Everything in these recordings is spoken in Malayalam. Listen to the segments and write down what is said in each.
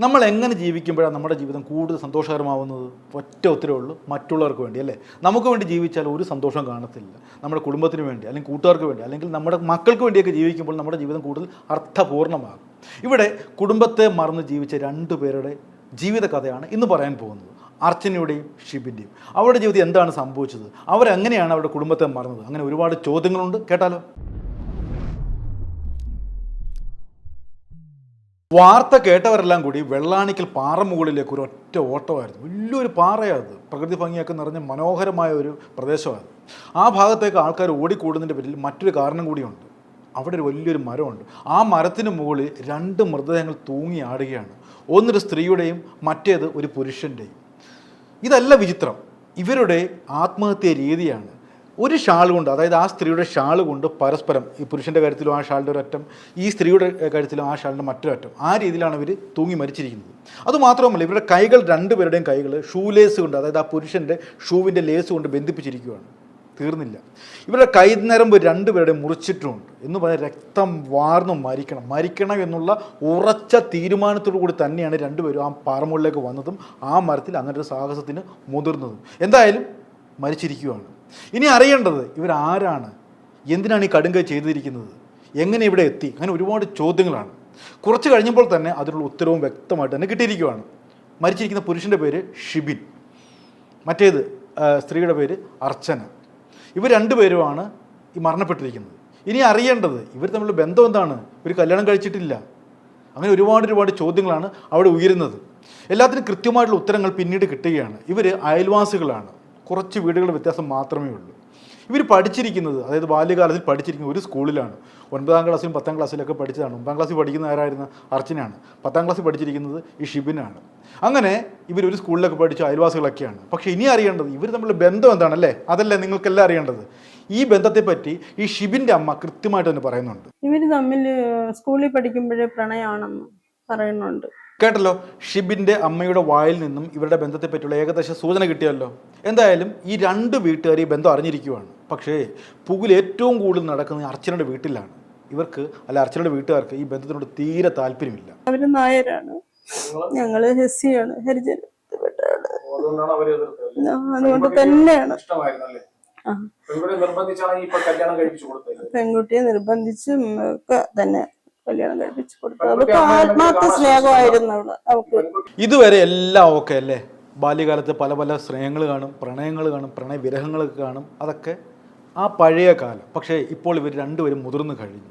നമ്മൾ എങ്ങനെ ജീവിക്കുമ്പോഴാണ് നമ്മുടെ ജീവിതം കൂടുതൽ സന്തോഷകരമാവുന്നത്? ഒറ്റ ഉത്തരവേ ഉള്ളൂ, മറ്റുള്ളവർക്ക് വേണ്ടി അല്ലേ. നമുക്ക് വേണ്ടി ജീവിച്ചാൽ ഒരു സന്തോഷം കാണത്തില്ല. നമ്മുടെ കുടുംബത്തിന് വേണ്ടി അല്ലെങ്കിൽ കൂട്ടുകാർക്ക് വേണ്ടി അല്ലെങ്കിൽ നമ്മുടെ മക്കൾക്ക് വേണ്ടിയൊക്കെ ജീവിക്കുമ്പോൾ നമ്മുടെ ജീവിതം കൂടുതൽ അർത്ഥപൂർണ്ണമാകും. ഇവിടെ കുടുംബത്തെ മറന്ന് ജീവിച്ച 2 പേരുടെ ജീവിത കഥയാണ് ഇന്ന് പറയാൻ പോകുന്നത്. അർച്ചനയുടെയും ഷിബിൻ്റെയും. അവരുടെ ജീവിതത്തിൽ എന്താണ് സംഭവിച്ചത്, അവരെങ്ങനെയാണ് അവരുടെ കുടുംബത്തെ മറന്നത്, അങ്ങനെ ഒരുപാട് ചോദ്യങ്ങളുണ്ട്. കേട്ടാലോ? വാർത്ത കേട്ടവരെല്ലാം കൂടി വെള്ളാണിക്കൽ പാറമുകളിലേക്ക് ഒരു ഒറ്റ ഓട്ടമായിരുന്നു. വലിയൊരു പാറയത്, പ്രകൃതി ഭംഗിയൊക്കെ നിറഞ്ഞ മനോഹരമായ ഒരു പ്രദേശമായിരുന്നു. ആ ഭാഗത്തേക്ക് ആൾക്കാർ ഓടിക്കൂടുന്നതിൻ്റെ പേരിൽ മറ്റൊരു കാരണം കൂടിയുണ്ട്. അവിടെ ഒരു വലിയൊരു മരമുണ്ട്. ആ മരത്തിന് മുകളിൽ 2 മൃതദേഹങ്ങൾ തൂങ്ങി ആടുകയാണ്. ഒന്നൊരു സ്ത്രീയുടെയും മറ്റേത് ഒരു പുരുഷൻ്റെയും. ഇതല്ല വിചിത്രം, ഇവരുടെ ആത്മഹത്യ രീതിയാണ്. ഒരു ഷാൾ കൊണ്ട്, അതായത് ആ സ്ത്രീയുടെ ഷാൾ കൊണ്ട് പരസ്പരം, ഈ പുരുഷൻ്റെ കാര്യത്തിലും ആ ഷാളിൻ്റെ ഒരറ്റം, ഈ സ്ത്രീയുടെ കാര്യത്തിലും ആ ഷാളിൻ്റെ മറ്റൊരറ്റം, ആ രീതിയിലാണ് ഇവർ തൂങ്ങി മരിച്ചിരിക്കുന്നത്. അതുമാത്രമല്ല, ഇവരുടെ കൈകൾ, 2 പേരുടെയും കൈകൾ ഷൂ ലേസ് കൊണ്ട്, അതായത് ആ പുരുഷൻ്റെ ഷൂവിൻ്റെ ലേസ് കൊണ്ട് ബന്ധിപ്പിച്ചിരിക്കുകയാണ്. തീർന്നില്ല, ഇവരുടെ കൈനരമ്പ് 2 പേരുടെയും മുറിച്ചിട്ടുമുണ്ട്. എന്ന് പറഞ്ഞാൽ രക്തം വാർന്നു മരിക്കണം എന്നുള്ള ഉറച്ച തീരുമാനത്തോടു കൂടി തന്നെയാണ് 2 പേരും ആ പാറമുകളിലേക്ക് വന്നതും ആ മരത്തിൽ അങ്ങനെ ഒരു സാഹസത്തിന് മുതിർന്നതും. എന്തായാലും മരിച്ചിരിക്കുകയാണ്. ഇനി അറിയേണ്ടത് ഇവരാരാണ്, എന്തിനാണ് ഈ കടുങ്കൈ ചെയ്തിരിക്കുന്നത്, എങ്ങനെ ഇവിടെ എത്തി, അങ്ങനെ ഒരുപാട് ചോദ്യങ്ങളാണ്. കുറച്ച് കഴിഞ്ഞപ്പോൾ തന്നെ അതിനുള്ള ഉത്തരവും വ്യക്തമായിട്ട് തന്നെ കിട്ടിയിരിക്കുകയാണ്. മരിച്ചിരിക്കുന്ന പുരുഷൻ്റെ പേര് ഷിബിൻ, മറ്റേത് സ്ത്രീയുടെ പേര് അർച്ചന. ഇവർ 2 പേരുമാണ് ഈ മരണപ്പെട്ടിരിക്കുന്നത്. ഇനി അറിയേണ്ടത് ഇവർ തമ്മിലുള്ള ബന്ധം എന്താണ്, ഇവർ കല്യാണം കഴിച്ചിട്ടില്ല, അങ്ങനെ ഒരുപാട് ചോദ്യങ്ങളാണ് അവിടെ ഉയരുന്നത്. എല്ലാത്തിനും കൃത്യമായിട്ടുള്ള ഉത്തരങ്ങൾ പിന്നീട് കിട്ടുകയാണ്. ഇവർ അയൽവാസികളാണ്, കുറച്ച് വീടുകളുടെ വ്യത്യാസം മാത്രമേ ഉള്ളൂ. ഇവർ പഠിച്ചിരിക്കുന്നത്, അതായത് ബാല്യകാലത്തിൽ പഠിച്ചിരിക്കുന്നത് ഒരു സ്കൂളിലാണ്. 9ാം ക്ലാസ്സിലും 10ാം ക്ലാസ്സിലൊക്കെ പഠിച്ചതാണ്. 9ാം ക്ലാസ്സിൽ പഠിക്കുന്ന ആരായിരുന്നു? അർച്ചനയാണ്. 10ാം ക്ലാസ്സിൽ പഠിച്ചിരിക്കുന്നത് ഈ ഷിബിനാണ്. അങ്ങനെ ഇവരൊരു സ്കൂളിലൊക്കെ പഠിച്ച അയൽവാസികളൊക്കെയാണ്. പക്ഷേ ഇനി അറിയേണ്ടത് ഇവർ തമ്മിലുള്ള ബന്ധം എന്താണല്ലേ, അതല്ലേ നിങ്ങൾക്കെല്ലാം അറിയേണ്ടത്. ഈ ബന്ധത്തെപ്പറ്റി ഈ ഷിബിൻ്റെ അമ്മ കൃത്യമായിട്ട് തന്നെ പറയുന്നുണ്ട്. ഇവർ തമ്മിൽ സ്കൂളിൽ പഠിക്കുമ്പോഴേ പ്രണയമാണെന്ന് പറയുന്നുണ്ട്. കേട്ടല്ലോ, ഷിബിൻ്റെ അമ്മയുടെ വായിൽ നിന്നും ഇവരുടെ ബന്ധത്തെപ്പറ്റിയുള്ള ഏകദേശ സൂചന കിട്ടിയല്ലോ. എന്തായാലും ഈ 2 വീട്ടുകാർ ഈ ബന്ധം അറിഞ്ഞിരിക്കുകയാണ്. പക്ഷേ പുകിൽ ഏറ്റവും കൂടുതൽ നടക്കുന്നത് അർച്ചനയുടെ വീട്ടിലാണ്. ഇവർക്ക്, അല്ല അർച്ചനയുടെ വീട്ടുകാർക്ക് ഈ ബന്ധത്തിനോട് തീരെ താല്പര്യമില്ല. അവര് നായരാണ്, ഞങ്ങള് ഹെസ്സിയാണ്, ഹരിജനപ്പെട്ടതാണ്. അതുകൊണ്ട് തന്നെയാണ് പെൺകുട്ടിയെ നിർബന്ധിച്ചും ഒക്കെ തന്നെ കല്യാണം കഴിപ്പിച്ചു കൊടുത്തു. അവർക്ക് ആത്മാർത്ഥ സ്നേഹമായിരുന്നു അവൾക്ക്. ഇതുവരെ എല്ലാം ഓക്കെ അല്ലേ? ബാല്യകാലത്ത് പല സ്നേഹങ്ങൾ കാണും, പ്രണയങ്ങൾ കാണും, പ്രണയവിരഹങ്ങളൊക്കെ കാണും. അതൊക്കെ ആ പഴയ കാലം. പക്ഷേ ഇപ്പോൾ ഇവർ 2 പേരും മുതിർന്നു കഴിഞ്ഞു.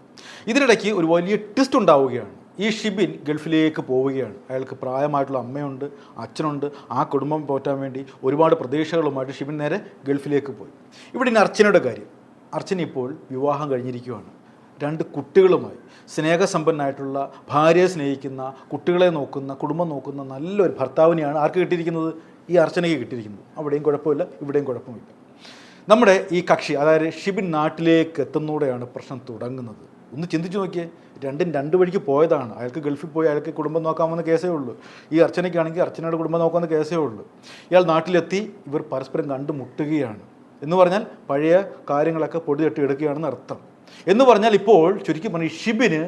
ഇതിനിടയ്ക്ക് ഒരു വലിയ ട്വിസ്റ്റ് ഉണ്ടാവുകയാണ്. ഈ ഷിബിൻ ഗൾഫിലേക്ക് പോവുകയാണ്. അയാൾക്ക് പ്രായമായിട്ടുള്ള അമ്മയുണ്ട്, അച്ഛനുണ്ട്. ആ കുടുംബം പോറ്റാൻ വേണ്ടി ഒരുപാട് പ്രതീക്ഷകളുമായിട്ട് ഷിബിൻ നേരെ ഗൾഫിലേക്ക് പോയി. ഇവിടെ ഇനി അർച്ചനയുടെ കാര്യം. അർച്ചന ഇപ്പോൾ വിവാഹം കഴിഞ്ഞിരിക്കുകയാണ്. 2 കുട്ടികളുമായി, സ്നേഹസമ്പന്നനായിട്ടുള്ള, ഭാര്യയെ സ്നേഹിക്കുന്ന, കുട്ടികളെ നോക്കുന്ന, കുടുംബം നോക്കുന്ന നല്ലൊരു ഭർത്താവിനെയാണ് ആർക്ക് കിട്ടിയിരിക്കുന്നത്? ഈ അർച്ചനയ്ക്ക് കിട്ടിയിരിക്കുന്നത്. അവിടെയും കുഴപ്പമില്ല, ഇവിടെയും കുഴപ്പമില്ല. നമ്മുടെ ഈ കക്ഷി, അതായത് ഷിബിൻ നാട്ടിലേക്ക് എത്തുന്നതോടെയാണ് പ്രശ്നം തുടങ്ങുന്നത്. ഒന്ന് ചിന്തിച്ച് നോക്കിയേ, 2 വഴിക്ക് പോയതാണ്. അയാൾക്ക് ഗൾഫിൽ പോയി അയാൾക്ക് കുടുംബം നോക്കാമെന്ന കേസേ ഉള്ളൂ. ഈ അർച്ചനയ്ക്കാണെങ്കിൽ അർച്ചനയുടെ കുടുംബം നോക്കാമെന്ന കേസേ ഉള്ളൂ. ഇയാൾ നാട്ടിലെത്തി, ഇവർ പരസ്പരം കണ്ടുമുട്ടുകയാണ്. എന്ന് പറഞ്ഞാൽ പഴയ കാര്യങ്ങളൊക്കെ പൊടി തട്ടി എടുക്കുകയാണെന്ന് അർത്ഥം. എന്ന് പറഞ്ഞാൽ ഇപ്പോൾ ചുരുക്കി പറഞ്ഞാൽ ഷിബിന്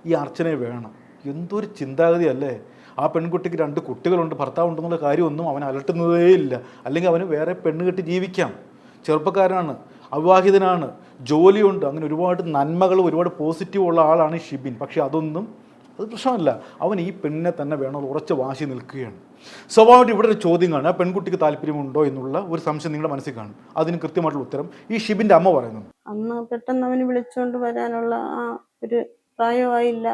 ഈ അർച്ചനയെ വേണം. എന്തൊരു ചിന്താഗതി അല്ലേ! ആ പെൺകുട്ടിക്ക് 2 കുട്ടികളുണ്ട്, ഭർത്താവുണ്ടെന്നുള്ള കാര്യമൊന്നും അവൻ അലട്ടുന്നതേ ഇല്ല. അല്ലെങ്കിൽ അവന് വേറെ പെണ്ണ് കെട്ടി ജീവിക്കാം. ചെറുപ്പക്കാരനാണ്, അവിവാഹിതനാണ്, ജോലിയുണ്ട്, അങ്ങനെ ഒരുപാട് നന്മകൾ, ഒരുപാട് പോസിറ്റീവ് ഉള്ള ആളാണ് ഷിബിൻ. പക്ഷേ അത് പ്രശ്നമല്ല. അവൻ ഈ പെണ്ണിനെ തന്നെ വേണം, ഉറച്ച വാശി നിൽക്കുകയാണ്. സ്വാഭാവികമായിട്ട് ഇവിടെ ഒരു ചോദ്യം കാണും, ആ പെൺകുട്ടിക്ക് താല്പര്യമുണ്ടോ എന്നുള്ള ഒരു സംശയം നിങ്ങളുടെ മനസ്സിൽ കാണും. അതിന് കൃത്യമായിട്ടുള്ള ഉത്തരം ഈ ഷിബിൻ്റെ അമ്മ പറയുന്നു. അന്ന് പെട്ടെന്ന് അവന് വിളിച്ചുകൊണ്ട് വരാനുള്ള ആ ഒരു പ്രായമായില്ല.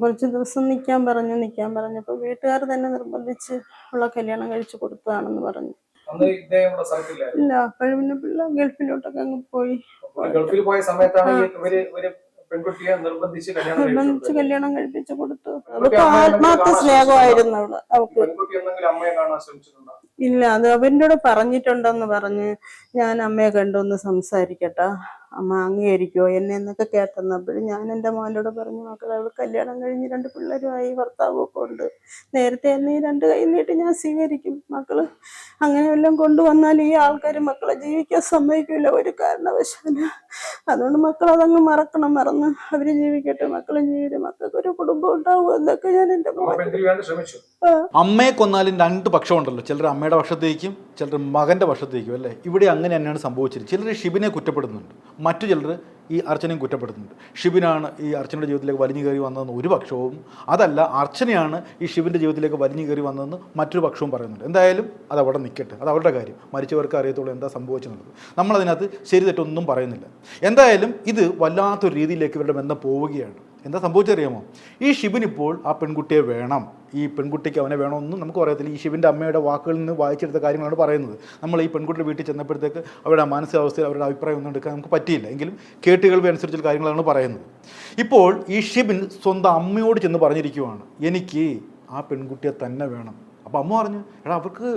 കുറച്ച് ദിവസം നിൽക്കാൻ പറഞ്ഞപ്പോൾ വീട്ടുകാർ തന്നെ നിർബന്ധിച്ച് ഉള്ള കല്യാണം കഴിച്ചു കൊടുത്തതാണെന്ന് പറഞ്ഞു. ഇല്ല, അപ്പോഴും പിന്നെ പിള്ളേർ ഗൾഫിലോട്ടൊക്കെ അങ്ങ് പോയി. ഗൾഫിൽ പോയ സമയത്താണ് പെൺകുട്ടിയെ നിർബന്ധിച്ച് കല്യാണം കഴിപ്പിച്ചു കൊടുത്തു. അവർക്ക് ആത്മാർത്ഥ സ്നേഹമായിരുന്നു അവൾക്ക്. ഇല്ല, അത് അവൻ്റെ കൂടെ പറഞ്ഞിട്ടുണ്ടെന്ന് പറഞ്ഞ് ഞാൻ അമ്മയെ കണ്ടൊന്ന് സംസാരിക്കട്ടെ, അമ്മ അംഗീകരിക്കുമോ എന്നെ എന്നൊക്കെ കേട്ടെന്നപ്പോഴും ഞാൻ എൻ്റെ മോനോട് പറഞ്ഞു, മക്കളെ അവൾ കല്യാണം കഴിഞ്ഞ് 2 പിള്ളേരുമായി ഭർത്താവും ഒക്കെ ഉണ്ട്, നേരത്തെ എന്നെ ഈ 2 കൈ നീട്ടി ഞാൻ സ്വീകരിക്കും. മക്കള് അങ്ങനെ വല്ലതും കൊണ്ടുവന്നാൽ ഈ ആൾക്കാർ മക്കളെ ജീവിക്കാൻ സമ്മതിക്കില്ല ഒരു കാരണവശാലും. അതുകൊണ്ട് മക്കൾ അതങ്ങ് മറന്ന് അവര് ജീവിക്കട്ടെ, മക്കളും ജീവിക്കും, മക്കൾക്ക് ഒരു കുടുംബം ഉണ്ടാവും എന്നൊക്കെ ഞാൻ എൻ്റെ പെൺകുട്ടി വേണ്ടി ശ്രമിച്ചു. അമ്മയെ കൊന്നാലും 2 പക്ഷമുണ്ടല്ലോ. ചിലർ അമ്മയുടെ പക്ഷത്തേക്കും ചിലർ മകൻ്റെ പക്ഷത്തേക്കും അല്ലേ. ഇവിടെ അങ്ങനെ തന്നെയാണ് സംഭവിച്ചത്. ചിലർ ഷിബിനെ കുറ്റപ്പെടുന്നുണ്ട്, മറ്റു ചിലർ ഈ അർച്ചനയും കുറ്റപ്പെടുന്നുണ്ട്. ഷിബിനാണ് ഈ അർച്ചനയുടെ ജീവിതത്തിലേക്ക് വലിഞ്ഞു കയറി വന്നതെന്ന് ഒരു പക്ഷവും, അതല്ല അർച്ചനയാണ് ഈ ഷിബിൻ്റെ ജീവിതത്തിലേക്ക് വലിഞ്ഞു കയറി വന്നതെന്ന് മറ്റൊരു പക്ഷവും പറയുന്നുണ്ട്. എന്തായാലും അത് അവിടെ നിൽക്കട്ടെ, അത് അവരുടെ കാര്യം, മരിച്ചവർക്ക് അറിയത്തുള്ളൂ എന്താ സംഭവിച്ചെന്നുള്ളത്. നമ്മളതിനകത്ത് ശരി തെറ്റൊന്നും പറയുന്നില്ല. എന്തായാലും ഇത് വല്ലാത്തൊരു രീതിയിലേക്ക് ഇവരുടെ ബന്ധം പോവുകയാണ്. എന്താ സംഭവിച്ചറിയാമോ? ഈ ഷിബിൻ ഇപ്പോൾ ആ പെൺകുട്ടിയെ വേണം, ഈ പെൺകുട്ടിക്ക് അവനെ വേണമെന്നും നമുക്ക് പറയത്തില്ല. ഈ ഷിബിൻ്റെ അമ്മയുടെ വാക്കുകളിൽ നിന്ന് വായിച്ചെടുത്ത കാര്യങ്ങളാണ് പറയുന്നത്. നമ്മൾ ഈ പെൺകുട്ടിയുടെ വീട്ടിൽ ചെന്നപ്പോഴത്തേക്ക് അവരുടെ മാനസികാവസ്ഥയിൽ അവരുടെ അഭിപ്രായം ഒന്നും എടുക്കാൻ നമുക്ക് പറ്റിയില്ല, എങ്കിലും കേട്ടുകേൾവി അനുസരിച്ചുള്ള കാര്യങ്ങളാണ് പറയുന്നത്. ഇപ്പോൾ ഈ ഷിബിൻ സ്വന്തം അമ്മയോട് ചെന്ന് പറഞ്ഞിരിക്കുവാണ്, എനിക്ക് ആ പെൺകുട്ടിയെ തന്നെ വേണം. അപ്പോൾ അമ്മ പറഞ്ഞു, എടാ അവർക്ക്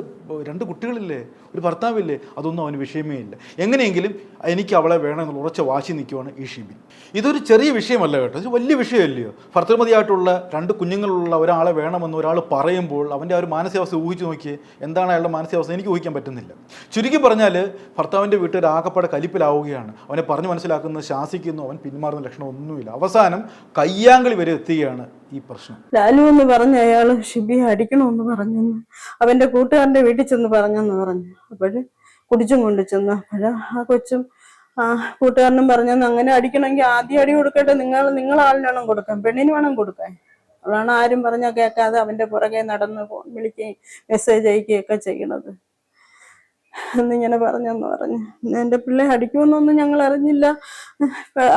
2 കുട്ടികളില്ലേ, ഒരു ഭർത്താവില്ലേ, അതൊന്നും അവന് വിഷയമേ ഇല്ല, എങ്ങനെയെങ്കിലും എനിക്ക് അവളെ വേണം എന്നുള്ള ഉറച്ച വാശി നിൽക്കുവാണ് ഈ ഷിബിൻ. ഇതൊരു ചെറിയ വിഷയമല്ല കേട്ടോ, ഇത് വലിയ വിഷയമല്ലയോ. ഭർത്തൃമതിയായിട്ടുള്ള 2 കുഞ്ഞുങ്ങളുള്ള ഒരാളെ വേണമെന്ന് ഒരാൾ പറയുമ്പോൾ അവൻ്റെ ആ ഒരു മാനസികാവസ്ഥ ഊഹിച്ച് നോക്കിയേ. എന്താണ് അയാളുടെ മാനസികാവസ്ഥ എനിക്ക് ഊഹിക്കാൻ പറ്റുന്നില്ല. ചുരുക്കി പറഞ്ഞാൽ ഭർത്താവിൻ്റെ വീട്ടുകാർ ആകപ്പാടെ കലിപ്പിലാവുകയാണ്. അവനെ പറഞ്ഞു മനസ്സിലാക്കുന്നു, ശാസിക്കുന്നു, അവൻ പിന്മാറുന്ന ലക്ഷണം ഒന്നുമില്ല. അവസാനം കയ്യാങ്കളി വരെ എത്തുകയാണ് ഈ പ്രശ്നം. ലാലു എന്ന് പറഞ്ഞ അയാള് ഷിബിയെ അടിക്കണമെന്ന് പറഞ്ഞു, അവന്റെ കൂട്ടുകാരന്റെ വീട്ടിൽ ചെന്ന് പറഞ്ഞെന്ന് പറഞ്ഞു. അപ്പോഴ് കുടിച്ചും കൊണ്ട് ചെന്നു. അപ്പോഴ ആ കൊച്ചും കൂട്ടുകാരനും പറഞ്ഞെന്ന്, അങ്ങനെ അടിക്കണമെങ്കിൽ ആദ്യം അടി കൊടുക്കട്ടെ, നിങ്ങൾ ആളിനാണ് കൊടുക്കാൻ, പെണ്ണിന് വേണം കൊടുക്കാൻ. അതാണ് ആരും പറഞ്ഞാൽ കേൾക്കാതെ അവന്റെ പുറകെ നടന്ന് ഫോൺ വിളിക്കുകയും മെസ്സേജ് അയക്കുകയൊക്കെ ചെയ്യണത് എന്നിങ്ങനെ പറഞ്ഞെന്ന് പറഞ്ഞു. എൻ്റെ പിള്ളേ അടിക്കുമെന്നൊന്നും ഞങ്ങൾ അറിഞ്ഞില്ല,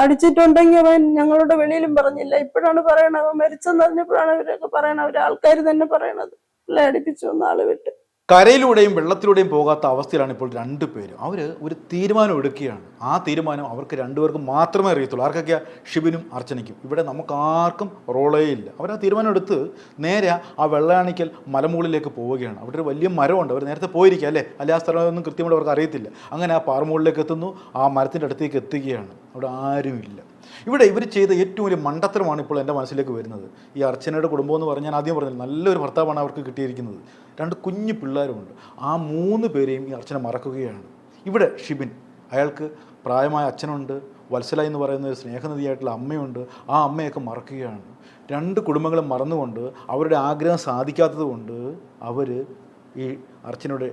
അടിച്ചിട്ടുണ്ടെങ്കിൽ അവൻ ഞങ്ങളുടെ വെളിയിലും പറഞ്ഞില്ല. ഇപ്പോഴാണ് പറയണത്, അവൻ മരിച്ചെന്ന് അറിഞ്ഞപ്പോഴാണ് ഇവരൊക്കെ പറയണത്, അവരാൾക്കാർ തന്നെ പറയണത് പിള്ളേ അടിപ്പിച്ചു ഒന്നാള് വിട്ട്. കരയിലൂടെയും വെള്ളത്തിലൂടെയും പോകാത്ത അവസ്ഥയിലാണ് ഇപ്പോൾ 2 പേരും. അവർ ഒരു തീരുമാനം എടുക്കുകയാണ്. ആ തീരുമാനം അവർക്ക് 2 പേർക്കും മാത്രമേ അറിയത്തുള്ളൂ. ആർക്കൊക്കെയാണ്? ഷിബിനും അർച്ചനയ്ക്കും. ഇവിടെ നമുക്ക് ആർക്കും റോളേ ഇല്ല. അവർ ആ തീരുമാനം എടുത്ത് നേരെ ആ വെള്ളാണിക്കൽ മലമുകളിലേക്ക് പോവുകയാണ്. അവിടെ ഒരു വലിയ മരമുണ്ട്, അവർ നേരത്തെ പോയിരിക്കുക അല്ലേ, ആ സ്ഥലമൊന്നും കൃത്യമായിട്ട് അവർക്ക് അറിയത്തില്ല. അങ്ങനെ ആ പാറമുകളിലേക്ക് എത്തുന്നു, ആ മരത്തിൻ്റെ അടുത്തേക്ക് എത്തുകയാണ്. അവിടെ ആരുമില്ല. ഇവിടെ ഇവർ ചെയ്ത ഏറ്റവും വലിയ മണ്ടത്തരമാണ് ഇപ്പോൾ എൻ്റെ മനസ്സിലേക്ക് വരുന്നത്. ഈ അർച്ചനയുടെ കുടുംബം എന്ന് പറഞ്ഞാൽ ഞാൻ ആദ്യം പറഞ്ഞത് നല്ലൊരു ഭർത്താവാണ് അവർക്ക് കിട്ടിയിരിക്കുന്നത്, 2 കുഞ്ഞു പിള്ളേരുമുണ്ട്. ആ 3 പേരെയും ഈ അർച്ചന മറക്കുകയാണ്. ഇവിടെ ഷിബിൻ, അയാൾക്ക് പ്രായമായ അച്ഛനുണ്ട്, വത്സല എന്ന് പറയുന്ന ഒരു സ്നേഹനിധിയായിട്ടുള്ള അമ്മയുണ്ട്. ആ അമ്മയൊക്കെ മറക്കുകയാണ്. 2 കുടുംബങ്ങളും മറന്നുകൊണ്ട് അവരുടെ ആഗ്രഹം സാധിക്കാത്തത് കൊണ്ട് അവർ ഈ അർച്ചനയുടെ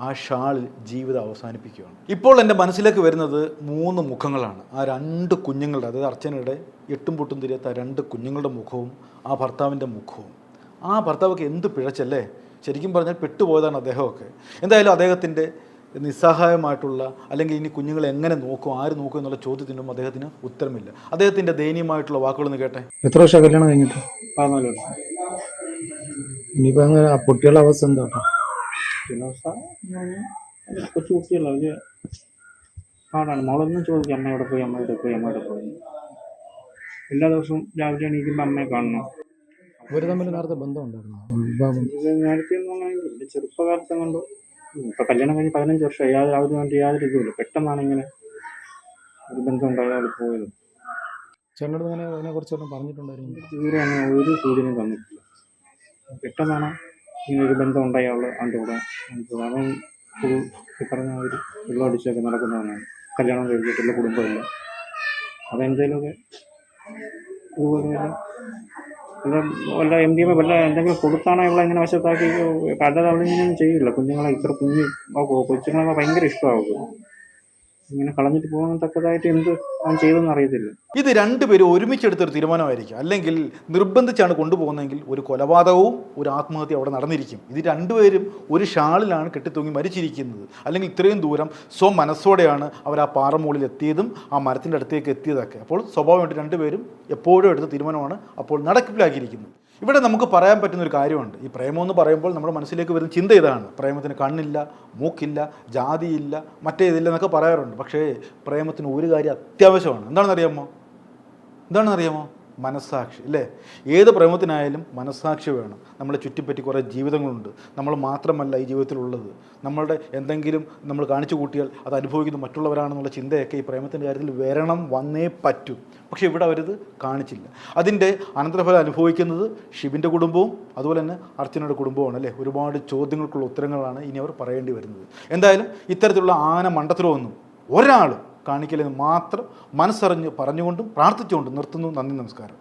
ആ ഷാളിൽ ജീവിതം അവസാനിപ്പിക്കുകയാണ്. ഇപ്പോൾ എൻ്റെ മനസ്സിലേക്ക് വരുന്നത് 3 മുഖങ്ങളാണ്. ആ 2 കുഞ്ഞുങ്ങളുടെ, അതായത് അർച്ചനയുടെ എട്ടും പൊട്ടും തിരിയാത്ത 2 കുഞ്ഞുങ്ങളുടെ മുഖവും ആ ഭർത്താവിൻ്റെ മുഖവും. ആ ഭർത്താവൊക്കെ എന്ത് പിഴച്ചല്ലേ, ശരിക്കും പറഞ്ഞാൽ പെട്ടുപോയതാണ് അദ്ദേഹമൊക്കെ. എന്തായാലും അദ്ദേഹത്തിൻ്റെ നിസ്സഹായമായിട്ടുള്ള, അല്ലെങ്കിൽ ഇനി കുഞ്ഞുങ്ങളെ എങ്ങനെ നോക്കും, ആര് നോക്കും എന്നുള്ള ചോദ്യത്തിനും അദ്ദേഹത്തിന് ഉത്തരമില്ല. അദ്ദേഹത്തിൻ്റെ ദയനീയമായിട്ടുള്ള വാക്കുകളൊന്ന് കേട്ടെ. എത്ര വർഷം കല്യാണം കഴിഞ്ഞിട്ട്? 14 വർഷം. ഇനിയിപ്പോൾ അങ്ങനെ ആ കുട്ടികളുടെ അവസ്ഥ എന്താ? കൊച്ചു കുട്ടിയല്ല, വലിയ പാടാണ്. മോളൊന്നും ചോദിക്കും അമ്മയോടെ പോയി, അമ്മയോടെ പോയി, അമ്മയോടെ പോയി. എല്ലാ ദിവസവും രാവിലെ എണീക്കുമ്പോൾ അമ്മയെ കാണണം. അവർ തമ്മിൽ നേരത്തെ ബന്ധമുണ്ടായിരുന്നു? ഇത് നേരത്തെ ഒന്നും അങ്ങനെ ചെറുപ്പകാലത്ത് കണ്ടു. ഇപ്പം കല്യാണം കഴിഞ്ഞ് 15 വർഷമായി. യാതൊരു ഇതുമില്ല. പെട്ടെന്നാണ് ഇങ്ങനെ ഒരു ബന്ധം ഉണ്ടായാൽ പോയത്. ചേട്ടനോട് അങ്ങനെ അതിനെക്കുറിച്ചൊന്നും പറഞ്ഞിട്ടുണ്ടായിരുന്നു? ഇതുവരെ അങ്ങനെ ഒരു സൂചനയും തന്നിട്ടില്ല. പെട്ടെന്നാണ് ഇങ്ങനെ ഒരു ബന്ധം ഉണ്ടായി അവൻ്റെ കൂടെ. അവൻ പറഞ്ഞ ഒരു വെള്ളമടിച്ചൊക്കെ നടക്കുന്നവനാണ്. കല്യാണം കഴിച്ചിട്ടുള്ള കുടുംബമില്ല. അതെന്തേലുമൊക്കെ ഇതുപോലെ വല്ല MDMA വല്ല എന്തെങ്കിലും കൊടുത്താണോ ഇവിടെ ഇങ്ങനെ വശത്താക്കി പലത് അവളിങ്ങനെയൊന്നും ചെയ്യില്ല. കുഞ്ഞുങ്ങളെ ഇത്ര കൊച്ചുങ്ങളെ ഭയങ്കര ഇഷ്ടമാകും. ഇങ്ങനെ കളഞ്ഞിട്ട് പോകാൻ തക്കതായിട്ട് എന്ത് അവൻ ചെയ്തെന്ന് അറിയത്തില്ല. ഇത് 2 പേരും ഒരുമിച്ചെടുത്തൊരു തീരുമാനമായിരിക്കും, അല്ലെങ്കിൽ നിർബന്ധിച്ചാണ് കൊണ്ടുപോകുന്നതെങ്കിൽ ഒരു കൊലപാതകവും ഒരു ആത്മഹത്യ അവിടെ നടന്നിരിക്കും. ഇത് 2 പേരും ഒരു ഷാളിലാണ് കെട്ടിത്തൂങ്ങി മരിച്ചിരിക്കുന്നത്. അല്ലെങ്കിൽ ഇത്രയും ദൂരം മനസ്സോടെയാണ് അവർ ആ പാറമുകളിൽ എത്തിയതും ആ മരത്തിൻ്റെ അടുത്തേക്ക് എത്തിയതൊക്കെ. അപ്പോൾ സ്വാഭാവികമായിട്ട് 2 പേരും എപ്പോഴും എടുത്ത തീരുമാനമാണ് അപ്പോൾ നടപ്പിലാക്കിയിരിക്കുന്നത്. ഇവിടെ നമുക്ക് പറയാൻ പറ്റുന്നൊരു കാര്യമുണ്ട്. ഈ പ്രേമമെന്ന് പറയുമ്പോൾ നമ്മുടെ മനസ്സിലേക്ക് വരുന്ന ചിന്ത ഇതാണ്, പ്രേമത്തിന് കണ്ണില്ല, മൂക്കില്ല, ജാതിയില്ല, മറ്റേതില്ല എന്നൊക്കെ പറയാറുണ്ട്. പക്ഷേ പ്രേമത്തിന് ഒരു കാര്യം അത്യാവശ്യമാണ്. എന്താണെന്നറിയാമോ? മനസ്സാക്ഷി അല്ലേ? ഏത് പ്രേമത്തിനായാലും മനസ്സാക്ഷി വേണം. നമ്മളെ ചുറ്റിപ്പറ്റി കുറേ ജീവിതങ്ങളുണ്ട്. നമ്മൾ മാത്രമല്ല ഈ ജീവിതത്തിലുള്ളത്. നമ്മളുടെ എന്തെങ്കിലും നമ്മൾ കാണിച്ചു കൂട്ടിയാൽ അത് അനുഭവിക്കുന്നത് മറ്റുള്ളവരാണെന്നുള്ള ചിന്തയൊക്കെ ഈ പ്രേമത്തിൻ്റെ കാര്യത്തിൽ വന്നേ പറ്റൂ. പക്ഷേ ഇവിടെ അവരിത് കാണിച്ചില്ല. അതിൻ്റെ അനന്തരഫലം അനുഭവിക്കുന്നത് ഷിബിൻ്റെ കുടുംബവും അതുപോലെ തന്നെ അർച്ചനയുടെ കുടുംബവുമാണ് അല്ലേ? ഒരുപാട് ചോദ്യങ്ങൾക്കുള്ള ഉത്തരങ്ങളാണ് ഇനി അവർ പറയേണ്ടി വരുന്നത്. എന്തായാലും ഇത്തരത്തിലുള്ള ആന മണ്ടത്തരമൊന്നും ഒരാളും കാണിക്കലെന്ന് മാത്രം മനസ്സറിഞ്ഞ് പറഞ്ഞുകൊണ്ടും പ്രാർത്ഥിച്ചുകൊണ്ടും നിർത്തുന്നു. നന്ദി, നമസ്കാരം.